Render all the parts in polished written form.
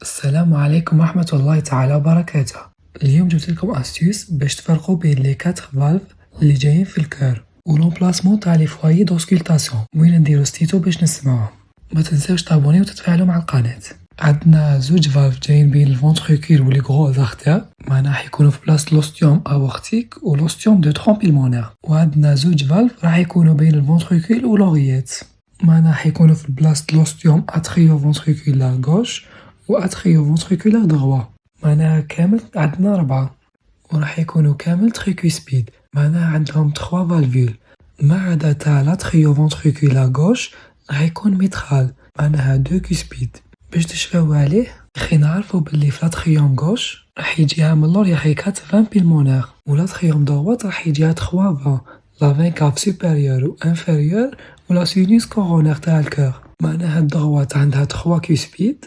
السلام عليكم ورحمة الله تعالى وبركاته. اليوم جبت لكم استيوس باش تفرقوا بين لي 4 فالف اللي جايين في الكور ولومبلاسمون تاع لي فوايي دوسكولتاسيون وين نديرو ستيتو باش نسمعوهم. ما تنساوش تابونيو وتتفاعلوا مع القناة. عندنا زوج فالف جايين بين الفونتريكول ولي غروز ارتير، معناها راح يكونوا في بلاصة لوستيوم اورتيك ولوستيوم دو ترومب بالمونير. وعندنا زوج فالف راح يكونوا بين الفونتريكول ولورييت، معناها راح يكونوا في بلاصة لوستيوم اتريو فونتريكولار غوش واتريو فونتريكولار دغوا، معناها كامل عندنا 4. وراح يكونوا كامل تريكوسبيد، معناها عندهم 3 فالفول، ما عدا تاع لاتريو فونتريكولار غوش راح يكون ميترال، معناها 2 كوسبيد. باش تشفاو عليه خي نعرفو بلي في لاتريوم غوش راح يجيها من اللور يا خي 80 بالمونير، و لاتريوم دوات راح يجيها 320، لا 20 كاف سوبيريور و انفيريور و لا سينوس كورونير تاع الكور. معناها الدغوات عندها 3 كوسبيد،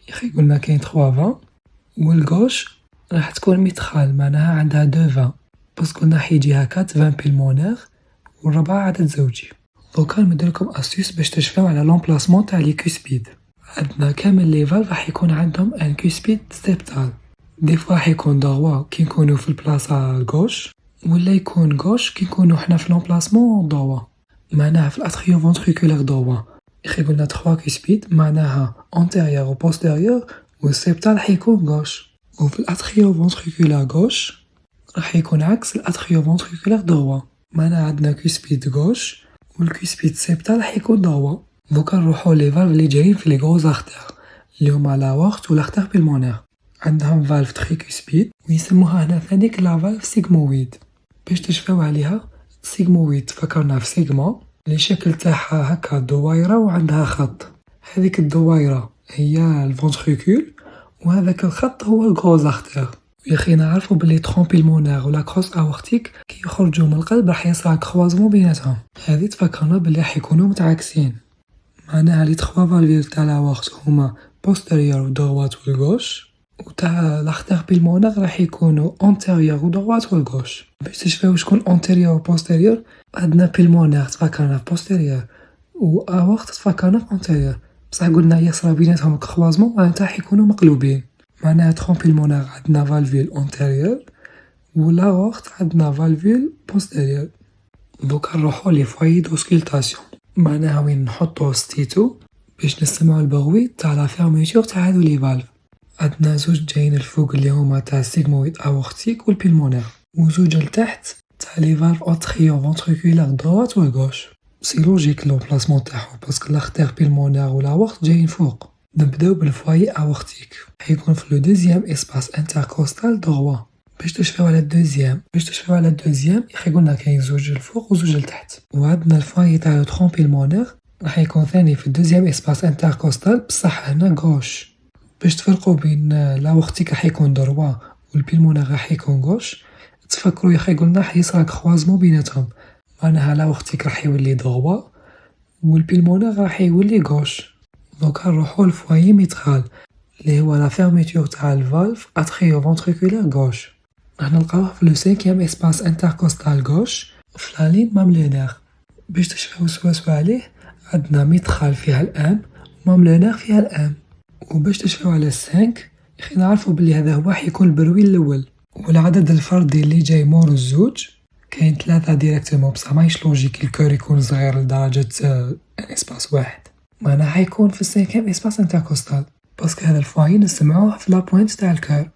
يخي قلنا كاين 320، والغوش راح تكون ميترال، معناها عندها 220 باسكو قلنا حيجيها 80 بالمونير والربعة عدد زوجي. دوكا نديرلكم استيوس باش تشفاو على لومبلاسمون تاع لي كوسبيد. عندنا كامل لي فالف راح يكون عندهم ان كوسبيد سيبتال، دي فوا راح يكون دغوا كي نكونو في البلاصة غوش، ولا يكون غوش كي نكونو حنا في لومبلاسمون دوا، معناها في الاتريو فونتريكولار دوا. يخي قلنا 3 كوسبيد، معناها انتيريور و بوستيريور، والسيبتال راح يكون غوش. وفي الاتريو فونتريكولار غوش راح يكون عكس الاتريو فونتريكولار دوا، معناها عندنا كوسبيد غوش والكوسبيد سيبتال راح يكون دوا. دوكا نروحو لي فالف اللي جايين في لي غروز ارتير اللي هما لاورت و لارتير بالمونير. عندهم فالف تريكوسبيد ويسموها هنا ثانيك لا فالف سيغمويد. باش تشفاو عليها، سيغمويد تفكرنا في سيغما اللي شكل تاعها هكا دويرة وعندها خط، هذيك الدويرة هي الفونتريكول وهذاك الخط هو الغروز ارتير. ياخي نعرفو بلي ترومب بالمونير ولا كروس اورتيك كي يخرجوا من القلب راح يصرى كروازمون بيناتهم، هذه تفكرنا بلي راح يكونوا متعاكسين، معناها لي 3 فالفيل تاع لاورت هما بوستيريور و دوات و الغوش، و تاع لارتير بالمونير راح يكونوا انتيريور و دوات و الغوش. باش تشفاو شكون انتيريور و بوستيريور، عندنا بالمونير تفكرنا في بوستيريور و اورت تفكرنا في انتيريور، بصح قلنا يصرى بيناتهم كروازمون معناتها راح يكونوا مقلوبين، معناها ترومب بالمونير عندنا فالفيل انتيريور و لاورت عندنا فالفيل بوستيريور. دوكا نروحو لي فوايي دوسكولتاسيون، معناها وين نحطو ستيتو باش نسمعو البغوي تاع لا فيرميتور تاع هادو لي فالف. عندنا زوج جايين الفوق اللي هما تاع سيغمويد اورتيك والبيلمونير، وزوج لتحت تاع لي فالف اتريو فونتريكولار دوات و غوش. سي لوجيك لومبلاسمون تاعهم باسكو لارتير بالمونير و لاورت جايين فوق. نبداو بالفوايي اورتيك، حيكون في لو دوزيام اسباس انتركوستال دغوا. باش تشفاو على الدوزيام يخي قلنا كاين زوج الفوق وزوج لتحت. وعندنا الفوايي تاع لو ترومب بالمونير راح يكون ثاني في الدوزيام اسباس انتركوستال بصح هنا غوش. باش تفرقوا بين لاورتيك راح يكون دروا والبيلمونير راح يكون غوش، تفكروا يخي قلنا حيصرى كروازمون بيناتهم، معناها لاورتيك راح يولي دروا والبيلمونير راح يولي غوش. دوكا نروحو للفوايي ميترال اللي هو لا فيرميتور تاع الفالف اتريو فونتريكولار غوش، راح نلقاوه في لو 5 اسباس انتركوستال غوش في لا لين ماملونير. باش تشفاو سوا عليه، عندنا ميترال فيها الام وماملونير فيها الام. وباش تشفاو على 5 يخي نعرفو بلي هذا هو حيكون البروي الاول، والعدد الفردي اللي جاي مور الزوج كاين 3 ديريكتومون، بصح ماهيش لوجيك الكور يكون صغير لدرجة اسباس واحد، معناها حيكون في 5 اسباس انتركوستال باسكو هذا الفوايي نسمعوه في لا بوينت تاع الكور.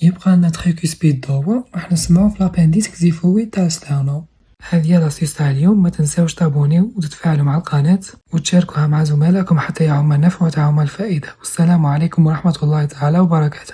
يبقى لنا تريكوسبيد دوا راح نسمعوه في لابانديس كزيفويد تاع ستيرنو. هذه هي لاصيص تاع اليوم، ما تنساوش تابونيو وتتفاعلوا مع القناة وتشاركوها مع زملائكم حتى يعم النفع وتعم الفائدة. والسلام عليكم ورحمة الله تعالى وبركاته.